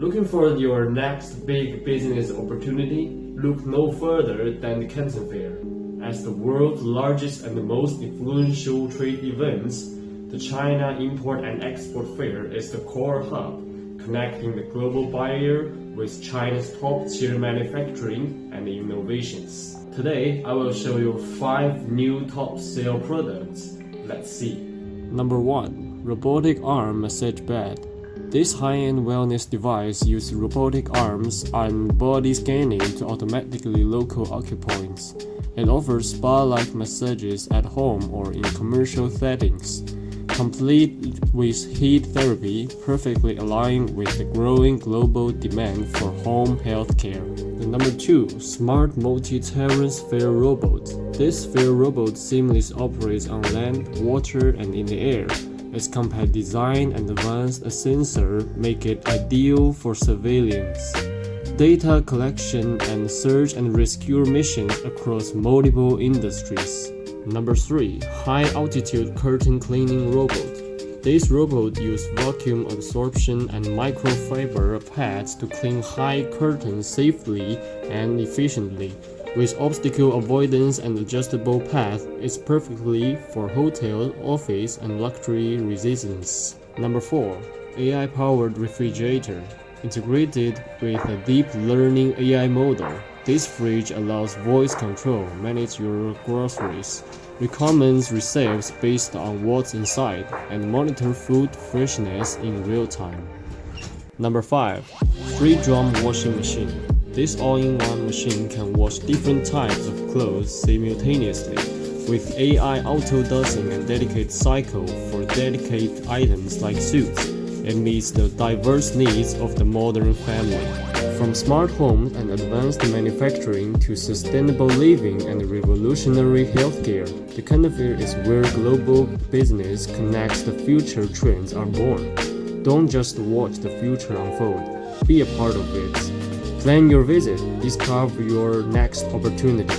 Looking for your next big business opportunity? Look no further than the Canton Fair. As the world's largest and most influential trade events, the China Import and Export Fair is the core hub, connecting the global buyer with China's top-tier manufacturing and innovations. Today, I will show you 5 new top-sale products. Let's see. Number 1. Robotic Arm Massage Bed. This high-end wellness device uses robotic arms and body scanning to automatically locate acupoints. It offers spa-like massages at home or in commercial settings, complete with heat therapy, perfectly aligned with the growing global demand for home health care. Number 2. Smart Multi-Terrain Sphere Robot. This sphere robot seamlessly operates on land, water, and in the air. Its compact design and advanced sensor make it ideal for surveillance, data collection, and search and rescue missions across multiple industries. Number 3. High Altitude Curtain Cleaning Robot. This robot uses vacuum absorption and microfiber pads to clean high curtains safely and efficiently. With obstacle avoidance and adjustable path, it's perfectly for hotel, office, and luxury residence. Number 4. AI-powered refrigerator. Integrated with a deep learning AI model, this fridge allows voice control, manage your groceries, recommends recipes based on what's inside, and monitor food freshness in real time. Number 5. Free-drum washing machine. This all-in-one machine can wash different types of clothes simultaneously, with AI auto-dusting and dedicated cycle for dedicated items like suits. It meets the diverse needs of the modern family. From smart homes and advanced manufacturing to sustainable living and revolutionary healthcare, the Canton Fair is where global business connects the future trends are born. Don't just watch the future unfold, be a part of it. Plan your visit, discover your next opportunity.